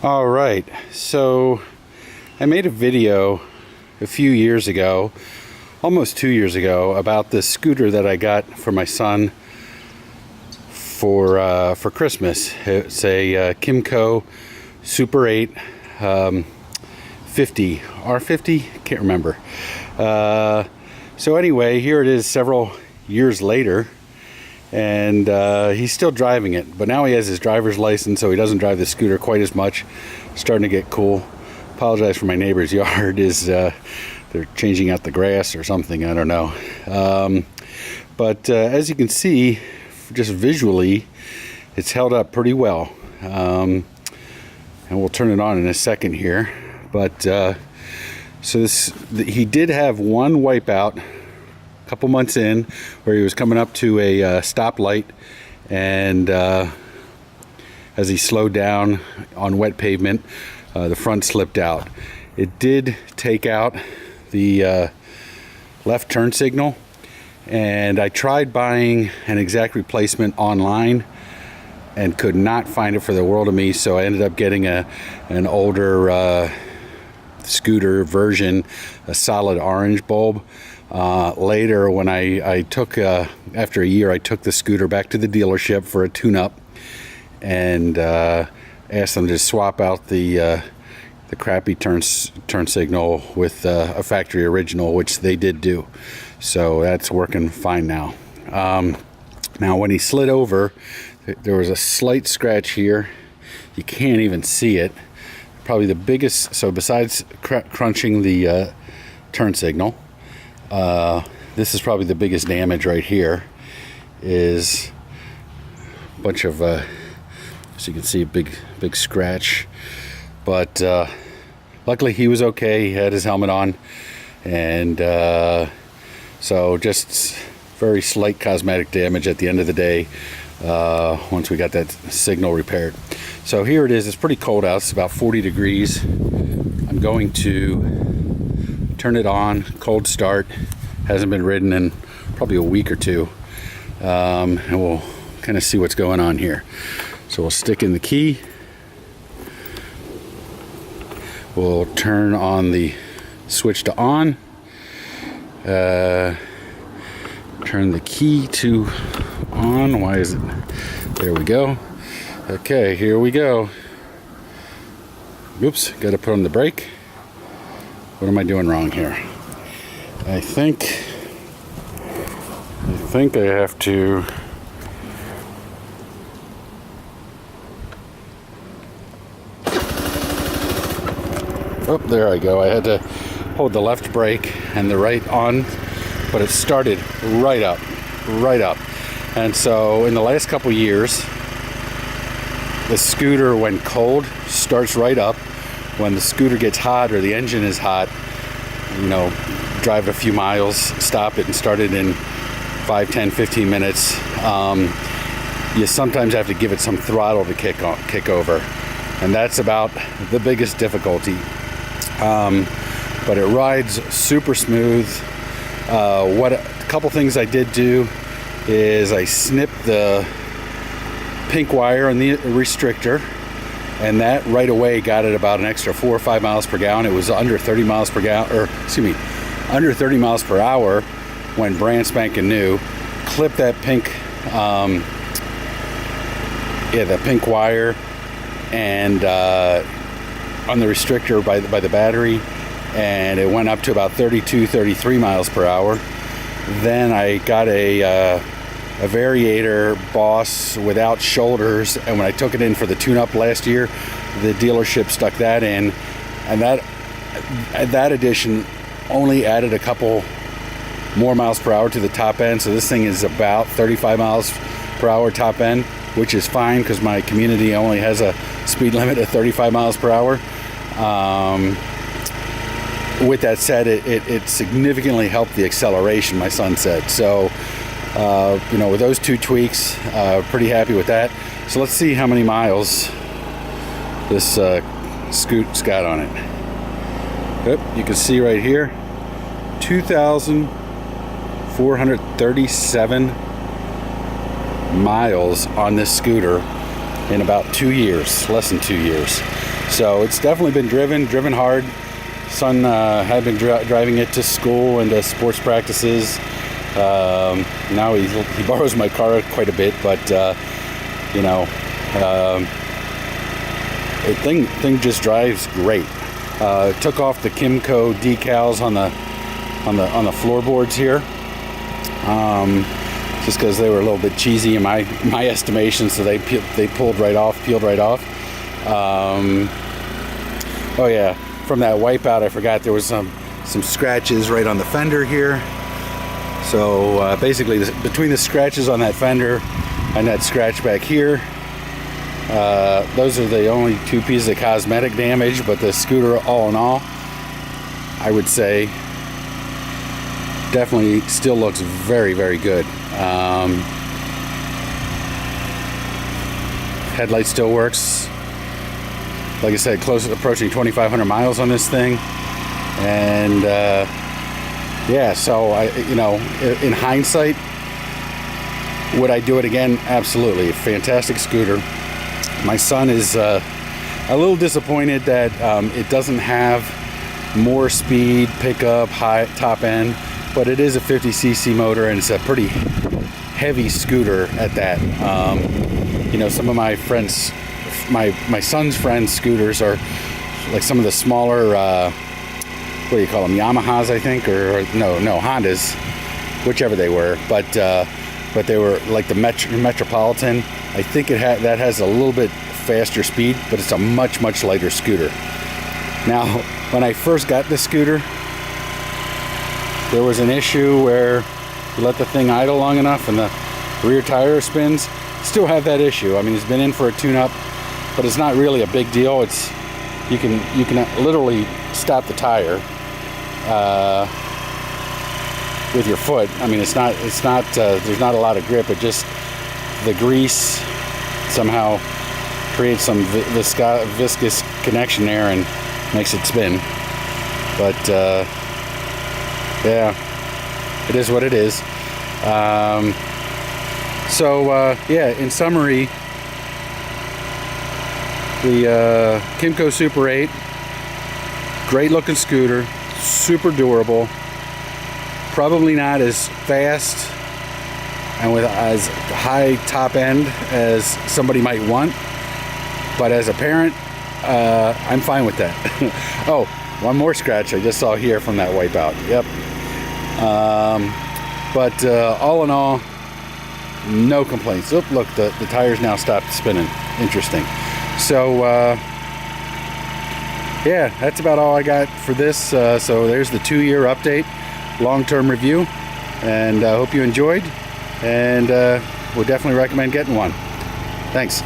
All right, so I made a video a few years ago, almost 2 years ago, about this scooter that I got for my son for Christmas. It's a Kymco Super 8 50 R50, can't remember. So anyway, here it is several years later, and he's still driving it, but now he has his driver's license, so he doesn't drive the scooter quite as much. Starting to get cool. Apologize for my neighbor's yard. They're changing out the grass or something, I don't know. But as you can see, just visually, it's held up pretty well. And we'll turn it on in a second here. But so he did have one wipeout a couple months in, where he was coming up to a stoplight, and as he slowed down on wet pavement, the front slipped out. It did take out the left turn signal, and I tried buying an exact replacement online and could not find it for the world of me, so I ended up getting an older scooter version, a solid orange bulb. Later, when I took after a year, I took the scooter back to the dealership for a tune-up, and asked them to swap out the crappy turn signal with a factory original, which they did do. So that's working fine now. Now, when he slid over, there was a slight scratch here. You can't even see it. Probably the biggest. So besides crunching the turn signal, this is probably the biggest damage right here. Is a bunch of so you can see a big scratch, but luckily he was okay. He had his helmet on, and so just very slight cosmetic damage at the end of the day once we got that signal repaired. So here it is. It's pretty cold out. It's about 40 degrees. I'm going to turn it on, cold start. Hasn't been ridden in probably a week or two, and we'll kind of see what's going on here. So we'll stick in the key. We'll turn on the switch to on. Turn the key to on. Why is it? There we go. Okay, here we go. Oops, got to put on the brake. What am I doing wrong here? I think I have to. Oh, there I go. I had to hold the left brake and the right on, but it started right up. And so in the last couple years, the scooter, when cold, starts right up. When the scooter gets hot or the engine is hot, drive it a few miles, stop it, and start it in 5, 10, 15 minutes. You sometimes have to give it some throttle to kick over, and that's about the biggest difficulty. But it rides super smooth. A couple things I did do is I snipped the pink wire on the restrictor, and that right away got it about an extra 4 or 5 miles per gallon. It was under 30 miles per gallon, under 30 miles per hour when brand spanking new. Clip that pink, the pink wire, and on the restrictor by the battery, and it went up to about 32, 33 miles per hour. Then I got a variator Boss without shoulders, and when I took it in for the tune-up last year, the dealership stuck that in, and that addition only added a couple more miles per hour to the top end. So this thing is about 35 miles per hour top end, which is fine because my community only has a speed limit of 35 miles per hour. With that said, it significantly helped the acceleration, my son said. So with those two tweaks, pretty happy with that. So let's see how many miles this scoot's got on it. Yep, you can see right here, 2,437 miles on this scooter. in about 2 years, less than 2 years. So it's definitely been driven hard. Son had been driving it to school and to sports practices. Now he borrows my car quite a bit, but you know, the thing just drives great. Took off the Kymco decals on the floorboards here, just because they were a little bit cheesy in my estimation. So they peeled right off. Oh yeah, from that wipeout, I forgot there was some scratches right on the fender here. So basically, between the scratches on that fender and that scratch back here, those are the only two pieces of cosmetic damage. But the scooter, all in all, I would say definitely still looks very, very good. Headlight still works. Like I said, close, approaching 2,500 miles on this thing. And yeah, so in hindsight, would I do it again? Absolutely. Fantastic scooter. My son is a little disappointed that it doesn't have more speed, pickup, high top end, but it is a 50cc motor, and it's a pretty heavy scooter at that. Some of my friends, my son's friends' scooters are like some of the smaller, what do you call them, Yamahas, I think, or no, Hondas, whichever they were, but they were like the Metropolitan. I think that has a little bit faster speed, but it's a much lighter scooter. Now, when I first got this scooter, there was an issue where you let the thing idle long enough and the rear tire spins. Still have that issue. I mean, it's been in for a tune-up, but it's not really a big deal. It's you can literally stop the tire with your foot. I mean, it's not there's not a lot of grip. It just, the grease somehow creates some viscous connection there and makes it spin. But yeah, it is what it is. Yeah, in summary, the Kymco Super 8, great looking scooter, super durable, probably not as fast and with as high top end as somebody might want, but as a parent, I'm fine with that. Oh, one more scratch I just saw here from that wipeout. Yep. But all in all, no complaints. Oh, look, the tires now stopped spinning. Interesting. So yeah, that's about all I got for this. So there's the 2-year update, long-term review, and I hope you enjoyed, and would definitely recommend getting one. Thanks.